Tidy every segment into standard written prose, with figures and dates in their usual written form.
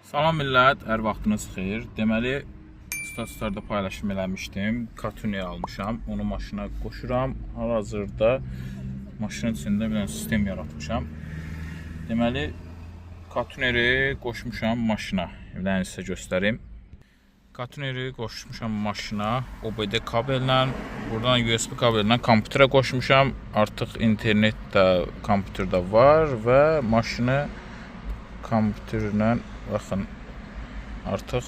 Salam millət, hər vaxtınız xeyir. Deməli, statuslarda paylaşım eləmişdim. Katunier almışam, onu maşına qoşuram. Hal-hazırda maşının içində bir dənə sistem yaratmışam. Deməli, Katunieri qoşmuşam maşına. Bir dənə sizə göstərim. Katunieri qoşmuşam maşına OBD kabellə, buradan USB kabellə kompüterə qoşmuşam. Artıq internet də kompüterdə var və maşını kompüterlə baxın, artıq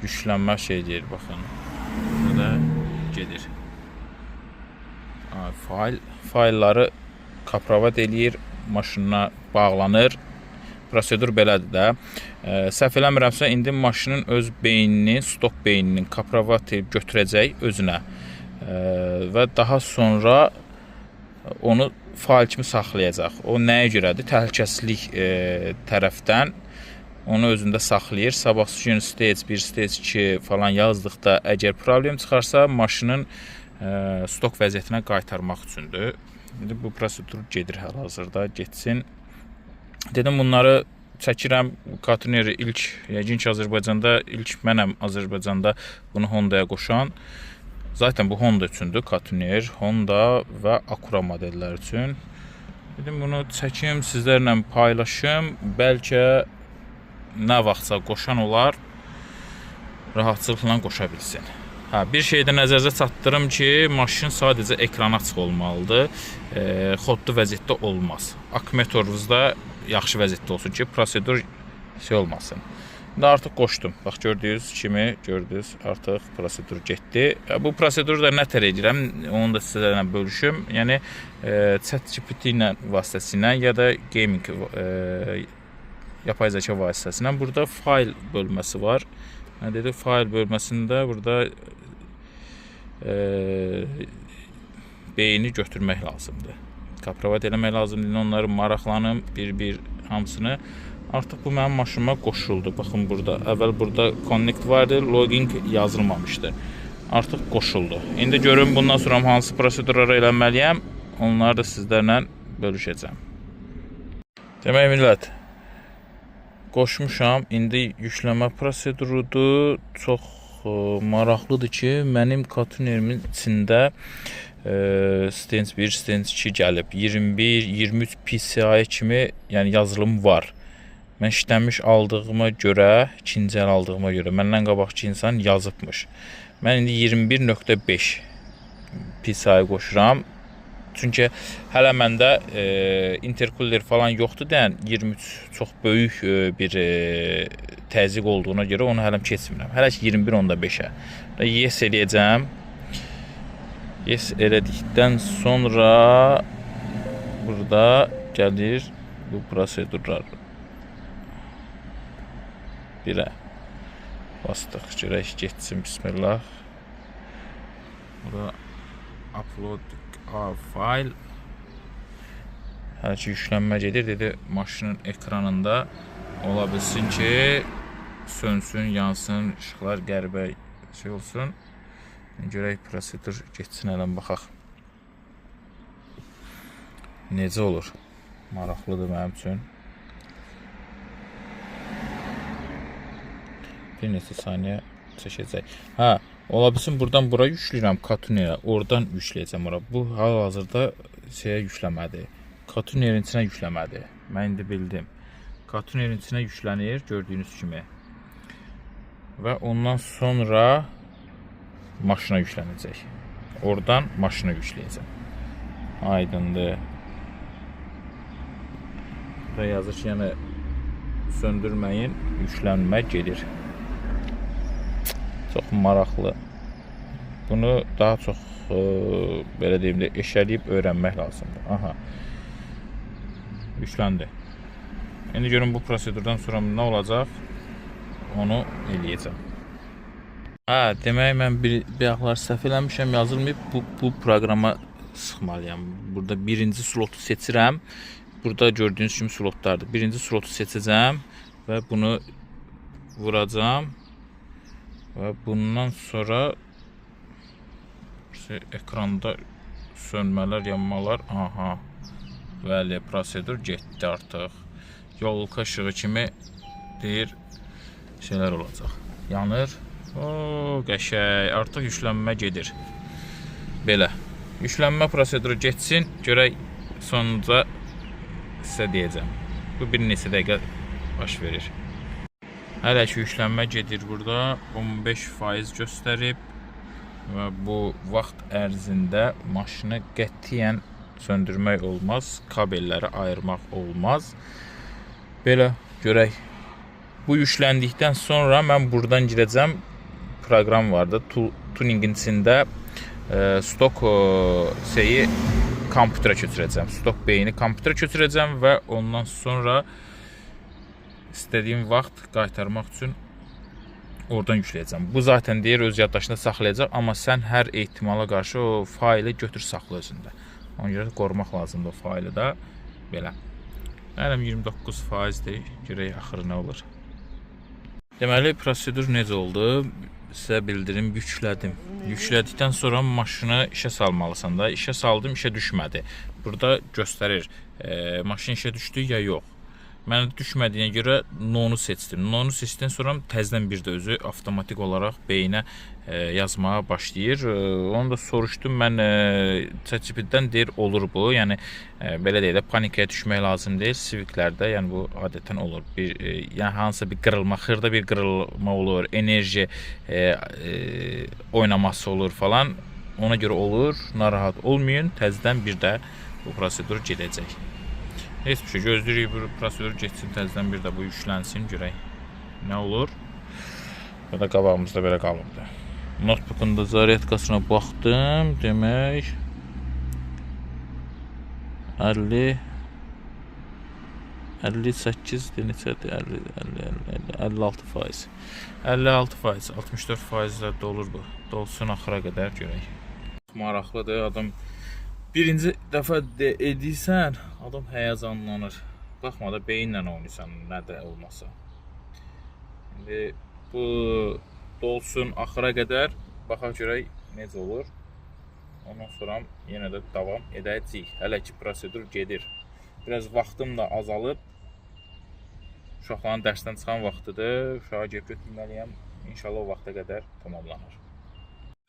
yüklənmə şey deyir, baxın, burada gedir. Faylları kaprovat eləyir, maşına bağlanır. Prosedur belədir də. Səhv eləmirəmsə, indi maşının öz beynini, stok beyninin kaprovat edib götürəcək özünə və daha sonra onu fail kimi saxlayacaq. O nəyə görədir? Təhlükəsizlik tərəfdən onu özündə saxlayır. Sabahsı gün stage 1, stage 2 falan yazdıqda əgər problem çıxarsa, maşının stok vəziyyətinə qaytarmaq üçündür. İndi bu prosedur gedir hal-hazırda, getsin. Dedim, bunları çəkirəm. Katunieri ilk, yəqin ki, Azərbaycanda, ilk mənəm Azərbaycanda bunu Honda'ya qoşan. Zaten bu Honda üçündür, Katunier, Honda və Acura modellər üçün. Dedim, bunu çəkim, sizlərlə paylaşım. Bəlkə nə vaxtsa qoşan olar, rahatçılıqla qoşa bilsin. Bir şeydə nəzərinizə çatdırım ki, maşın sadəcə ekran açıq olmalıdır. Xodlu vəziyyətdə olmaz. Akkumulyatorunuzda yaxşı vəziyyətdə olsun ki, prosedur şey olmasın. İndi artıq qoşdum. Bax, gördüyünüz kimi, artıq prosedur getdi. Bu proseduru da nətər edirəm, onu da sizlərlə bölüşüm. Yəni, ChatGPT vasitəsilə ya da gaming yapay zəka vasitəsilə burada fayl bölməsi var. Nə dedi? Fayl bölməsində burada beyni götürmək lazımdır. Kaprovat eləmək lazımdır. Onları maraqlanım, bir hamısını. Artıq bu mənim maşınıma qoşuldu. Baxın, burada. Əvvəl burada connect vardı, login yazılmamışdı. Artıq qoşuldu. İndi görün, bundan sonra hansı prosedurları eləməliyəm, onları da sizlərlə bölüşəcəm. Demək, millət, qoşmuşam. İndi yükləmə prosedurudur. Çox maraqlıdır ki, mənim Katunerimin içində stage 1, stage 2 gəlib. 21, 23 PCI kimi yəni yazılım var. Mən işlənmiş aldığıma görə, ikinci əl aldığıma görə, məndən qabaqçı insan yazıbmış. Mən indi 21.5 PCI qoşuram. Çünki hələ məndə intercooler falan yoxdur deyən, 23 çox böyük bir təzyiq olduğuna görə onu hələm keçmirəm. Hələ ki 21.5-ə. Yes eləyəcəm. Yes elədikdən sonra burada gəlir bu prosedurlar. Birə bastıq, görək getsin, bismillah. Burada upload our file. Hələ ki yüklənmə gedir, dedi, maşının ekranında ola bilsin ki, sönsün, yansın, işıqlar qəribə şey olsun. Görək prosedur getsin, ələn baxaq. Necə olur? Maraqlıdır mənim üçün. Bir neçə saniyə çəkəcək. Ola bilsin, buradan bura yükləyirəm Katunierə, oradan yükləyəcəm ora. Bu hal-hazırda şeyə yükləmədi. Katunierin içinə yükləmədi. Mən indi bildim. Katunierin içinə yüklənir, gördüyünüz kimi. Və ondan sonra maşına yüklənəcək. Oradan maşına yükləyəcəm. Aydındır. Burada yazır ki, yəni söndürməyin, yüklənmə gedir. Çox maraqlı. Bunu daha çox, belə deyim də, eşəliyib öyrənmək lazımdır. Aha. Yükləndi. İndi görün, bu prosedurdan sonra nə olacaq? Onu eləyəcəm. Demək, mən bir ayaqlar səhv eləmişəm, yazılmayıb. Bu proqrama sıxmalıyam. Burada birinci slotu seçirəm. Burada gördüyünüz kimi slotlardır. Birinci slotu seçəcəm və bunu vuracam. Və bundan sonra ekranda sönmələr, yanmalar. Bəli, prosedur getdi artıq. Yolka işığı kimi deyir şeylər olacaq. Yanır. O qəşəng. Artıq yüklənmə gedir. Belə. Yüklənmə proseduru geçsin. Görək sonunda sizə deyəcəm. Bu bir neçə dəqiqə baş verir. Hələ ki yüklənmə gedir burada. 15% göstərib və bu vaxt ərzində maşını qətiyyən söndürmək olmaz. Kabelləri ayırmaq olmaz. Belə görək. Bu yükləndikdən sonra mən buradan girəcəm. Proqram vardı. Tuningin içində stok şeyi kompüterə köçürəcəm. Stok beyni kompüterə köçürəcəm və ondan sonra istədiyim vaxt qaytarmaq üçün oradan yükləyəcəm. Bu zaten deyir öz yaddaşında saxlayacaq, amma sən hər ehtimala qarşı o faylı götür saxla özündə. Ona görə qorumaq lazımdır o faylı da. Belə. Hələm 29%dir. Görək axırı nə olur. Deməli, prosedur necə oldu? Sizə bildirim, yüklədim. Yüklədikdən sonra maşını işə salmalısan da. İşə saldım, işə düşmədi. Burada göstərir, maşın işə düşdü ya yox. Mən düşmədiyinə görə nonu seçdim. Nonu seçdikdən sonra təzədən bir də özü avtomatik olaraq beyinə yazmağa başlayır. Onu da soruşdum. Mən ChatGPT-dən deyir olur bu. Yəni belə deyək də panikaya düşmək lazım deyil. Civic-lərdə yəni bu adətən olur. Yəni hansısa bir qırılma, xırda bir qırılma olur, enerji oynaması olur falan. Ona görə olur. Narahat olmayın. Təzədən bir də bu prosedur gedəcək. Heç bir şey gözləyirik, bu prosedur geçsin, təzədən bir də bu yüklənsin, görək nə olur. Belə qabağımızda belə qalıbdı. Notebook'un da zaryadkasına baxdım, demək 58 neçədir? 56%. 56%, 64% də olur bu. Dolsun axıra qədər görək. Maraqlıdır, adam birinci dəfə edirsən, adam həyəcanlanır. Baxma da beyinlə oynayırsan, nə də olmasa. İndi bu dolsun axıra qədər, baxaq görək necə olur. Ondan sonra yenə də davam edəcəyik. Hələ ki prosedur gedir. Biraz vaxtım da azalıb. Uşaqların dərsdən çıxan vaxtıdır. Uşağa gəlib götürməliyəm. İnşallah o vaxta qədər tamamlanır.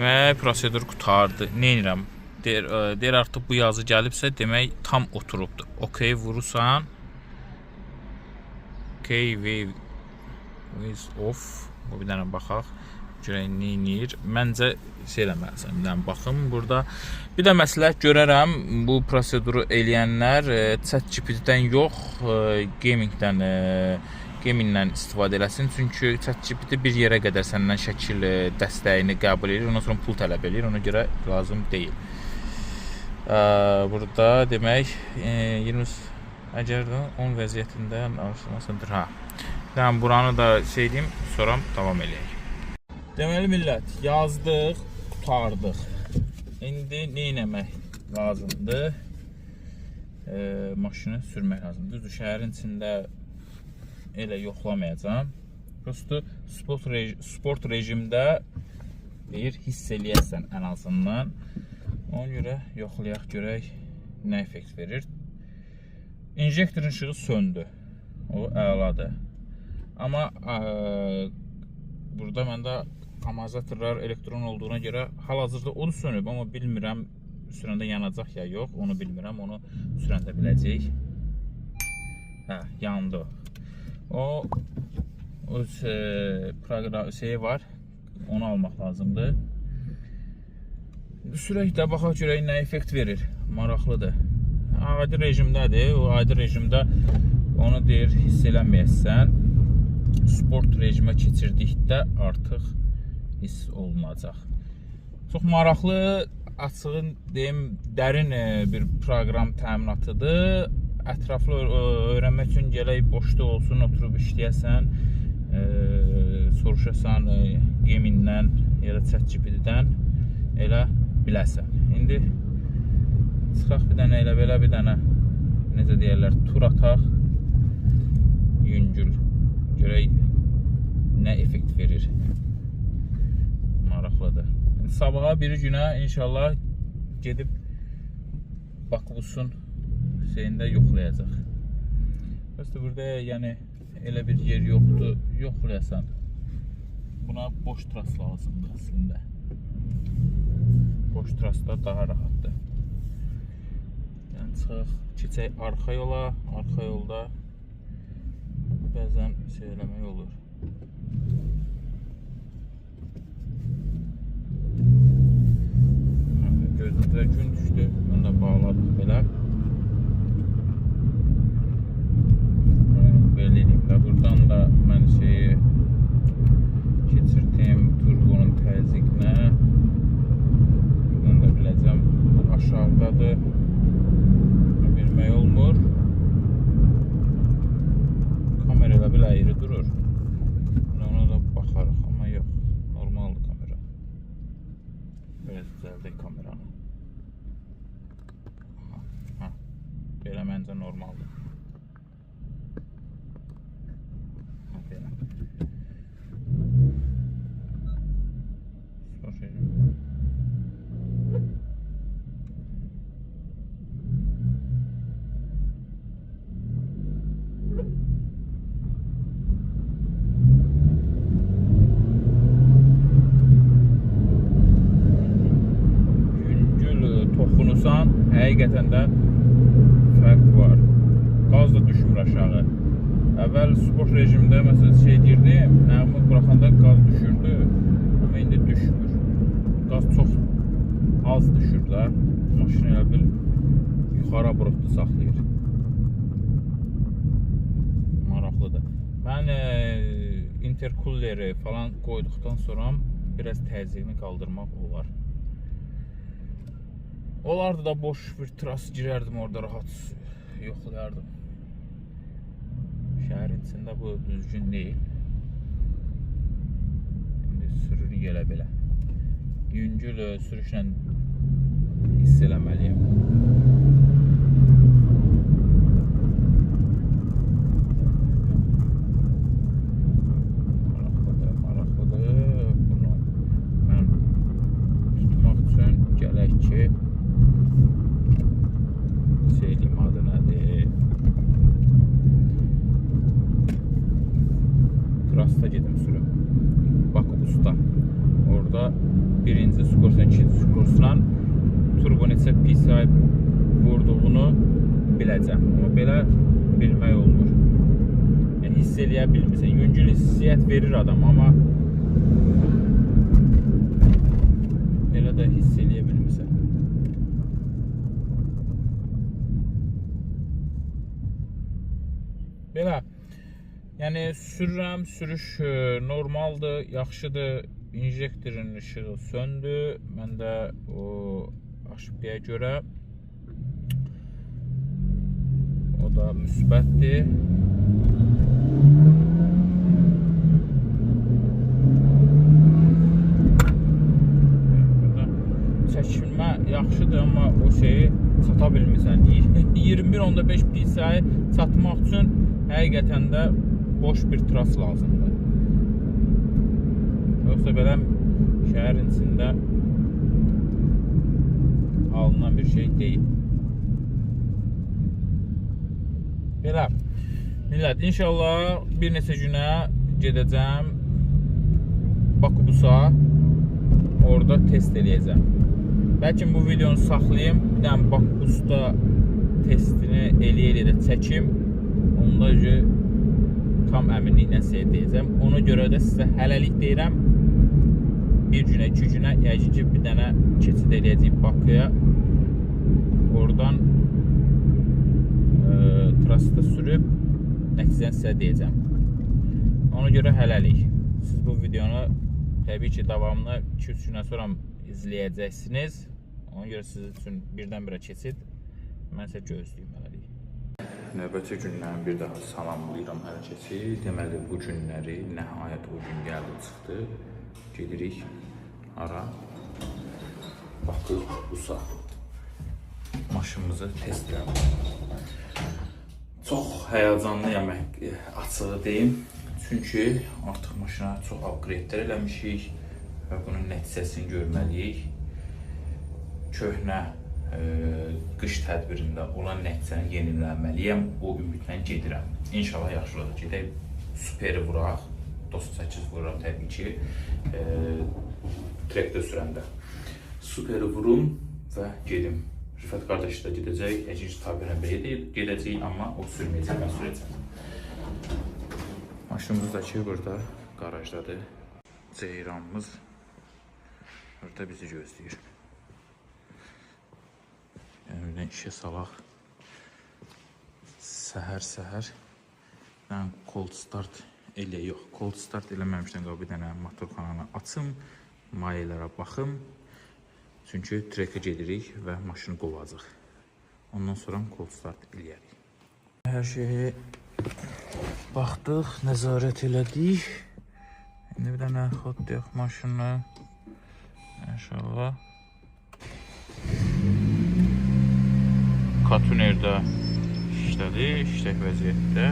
Və prosedur qutardı. Nə edirəm? Deyir artıq bu yazı gəlibsə demək tam oturubdur. OK vurursan. OK wave is off. Bu bir dənə baxaq. Görək nə edir. Məncə şey eləməlisən. Bir dənə baxım burada. Bir də məsləhət görərəm bu proseduru eləyənlər ChatGPT-dən yox, gamingdən istifadə eləsin. Çünki ChatGPT bir yerə qədər səndən şəkil dəstəyini qəbul edir. Ondan sonra pul tələb edir. Ona görə lazım deyil. Burada demək 20 əgər 10 vəziyyətində arşınasındır. Yəni buranı da şey deyim, sonra davam eləyək. Deməli millət, yazdıq, qutardıq. İndi nə etmək lazımdır? Maşını sürmək lazımdır. Düzdür, şəhərin içində elə yoxlamayacağam. Prosto sport rejimdə deyir, hiss eləyəsən ən azından. Ona görə yoxlayaq görək nə effekt verir. İnjektorun işığı söndü. O əladır. Amma burada məndə amortizatorlar elektron olduğuna görə hal-hazırda onu sönüb, amma bilmirəm sürəndə yanacaq ya yox, onu bilmirəm, onu sürəndə biləcəyik. Yandı. O proqram şeyi var, onu almaq lazımdır. Sürək də baxaq görək nə effekt verir. Maraqlıdır. Adi rejimdədir. O adi rejimdə onu deyir hiss eləməyəsən. Sport rejimə keçirdikdə artıq hiss olunacaq. Çox maraqlı, açığın deyim, dərin bir proqram təminatıdır. Ətraflı öyrənmək üçün gələk boşluq olsun, oturub işləyəsən, soruşasan gamindən ya da ChatGPT-dən elə biləsən. İndi çıxaq bir dənə elə belə bir dənə necə deyərlər, tur ataq, yüngül. Görək nə effekt verir. Maraqlıdır. Sabaha bir günə inşallah gedib Bakubusun şeyində yoxlayacaq. Burada yəni elə bir yer yoxdur. Yoxlayasan. Buna boş tras lazımdır əslində. Boş trasda daha rahatdır. Yəni çıxaq, keçək arxa yola. Arxa yolda bəzən eləmək olur. Gözümüzə gün düşdü. Bunu da bağladıq belə. Belə eləyim də. Buradan da mən keçirdim turbonun təzyiqinə. Buradan da biləcəm aşağıdadır. Bilmək olmur. Kamera elə belə əyri durur. Ona da baxarıq, amma yox. Normaldır kamera. Belə düzəldək kameranı. Belə məncə normaldır. Belə. Yüngül toxunusan, həqiqətən də fərq var. Qaz da düşmür aşağı. Əvvəl sport rejimdə məsələn deyirdim, nəğmə buraxanda qaz düşürdü, amma indi düşmür. Qaz çox az düşür də, maşını elə bil yuxarı buruqda saxlayır. Maraqlıdır. Mən interkulleri falan qoyduqdan sonra biraz təzyiqini qaldırmaq olar. Olardı da boş bir tras girərdim orada, rahat yoxlayardım. Şəhərin içində bu düzgün deyil. İndi sürürük elə belə. Yüngül sürüşlə hiss eləməliyim. Maraqlıdır. Bunu mən tutmaq üçün gələk ki, adı nədir? Trasta gedim sürüm. Bakubusda. Orada birinci skorsan, ikinci skorsan turbo neçə PSI vurduğunu biləcəm. Amma belə bilmək olmur. Yəni, hiss eləyə bilmirsən. Yüngül hissiyyət verir adam, amma elə də hiss eləyə bilmirsən. Belə, yəni sürürəm, sürüş normaldır, yaxşıdır, injektorun ışığı söndü, mən də o aşıbıya görə o da müsbətdir. Çəkilmə yaxşıdır, amma o şeyi çata bilmirsən. 21.5 PSI çatmaq üçün həqiqətən də boş bir tras lazımdır. Yoxsa belə şəhərin içində alınan bir şey deyil. Belə, millət, inşallah bir neçə günə gedəcəm Bakubusa, orada test eləyəcəm. Bəlkə bu videonu saxlayayım, bir dənə Bakubusda testini eləyə də çəkim. Onda tam əminliklə sizə deyəcəm. Ona görə də sizə hələlik deyirəm. Bir günə, 2 günə yəqin ki, bir dənə keçid eləyəcəyik Bakıya. Oradan trasda sürüb nəticəni sizə deyəcəm. Ona görə hələlik. Siz bu videonu təbii ki, davamlı 2-3 günə sonra izləyəcəksiniz. Ona görə sizin üçün birdən-birə keçid. Mən sizə gözləyim hələlik. Növbəti günlərin bir daha salamlayıram hər kəsi. Deməli, bu günləri nəhayət o gün gəldi, çıxdı. Gedirik ara Bakubusa. Maşınımızı test edelim. Çox həyəcanlıyam, açığı deyim. Çünki artıq maşına çox upgradelər eləmişik və bunun nəticəsini görməliyik. Köhnə qış tədbirində olan nəticəni yenilənməliyəm. O ümidlə gedirəm. İnşallah yaxşı olacaq. Gedək superi vuraq. 98 vururam təbii ki. Trekdə sürəndə. Superi vurum və gedim. Rüfət qardaşı da gedəcək. Əkinci tabirən bəyə gedəcək, amma o sürməyəcək, mən sürəcəm. Maşınımız da ki, burada qarajdadır. Ceyranımız burada bizi gözləyir. Yəni, birdən işə salaq. Səhər. Yəni, cold start elə yox. Cold start eləməmişdən qabı bir dənə motorxananı açım. Mayelərə baxım. Çünki trekə gedirik və maşını qovacaq. Ondan sonra cold start eləyərik. Hər şeyə baxdıq, nəzarət elədik. İndi bir dənə xotlayaq maşını. İnşallah. Katunerdə işlədi, işlək vəziyyətdə.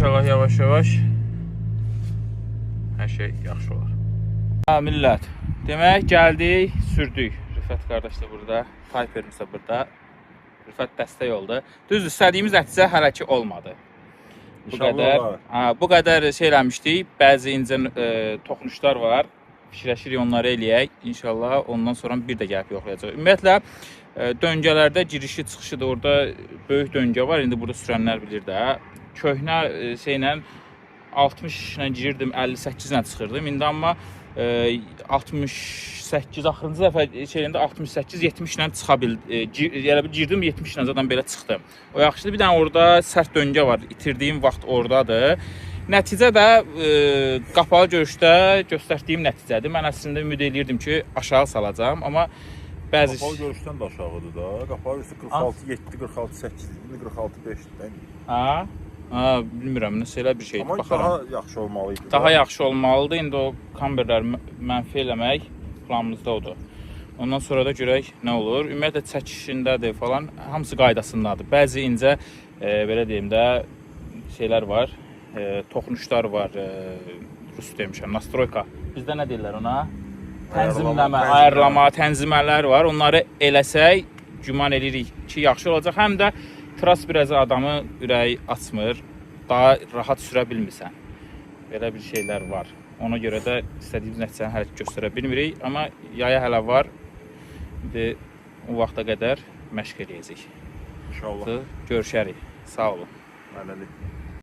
İnşallah yavaş-yavaş hər şey yaxşı olar. Millət, demək gəldik, sürdük. Rüfət qardaş da burada, Tayperimiz də burada. Rüfət dəstək oldu. Düzdür, istədiyimiz nəticə hələ ki olmadı. Bu qədər şey eləmişdik. Bəzi incə toxunuşlar var. Fikirləşirik onları eləyək. İnşallah ondan sonra bir də gəlib yoxlayacaq. Ümumiyyətlə, döngələrdə girişi çıxışı da orada böyük döngə var. İndi burada sürənlər bilir də. Köhnə şeylə 60 ilə girirdim, 58 ilə çıxırdım. İndi amma 68 axırıncı dəfə şeyində 68-70 ilə çıxa bildim. Yəni girdim 70 ilə zaten belə çıxdım. O yaxşıdır. Bir dənə orada sərt döngə var. İtirdiyim vaxt oradadır. Nəticə də qapalı görüşdə göstərdiyim nəticədir. Mən əslində ümid edirdim ki, aşağı salacağam, amma bəzi qapalı görüşdən də aşağıdır da. Qapalı görüşdə 46-7, 46-8, 46-5-dən. Bilmirəm, nəsə elə bir şeydir. Amma daha yaxşı olmalıydı. Daha yaxşı olmalıdır. İndi o kamberləri mənfi eləmək planımızda odur. Ondan sonra da görək nə olur. Ümumiyyətlə çəkişindədir falan, hamısı qaydasındadır. Bəzi incə, belə deyim də, şeylər var, toxunuşlar var, rus demişəm, nastroyka. Bizdə nə deyirlər ona? Tənzimləmə, ayarlama, tənzimələr var. Onları eləsək, güman edirik ki, yaxşı olacaq. Həm də tras biraz adamı ürəyi açmır, daha rahat sürə bilmirsən. Belə bir şeylər var. Ona görə də istədiyimiz nəticəni hələ göstərə bilmirik. Amma yaya hələ var. İndi o vaxta qədər məşq edəcəyik. İnşallah. Görüşərik. Sağ olun. Mənəli.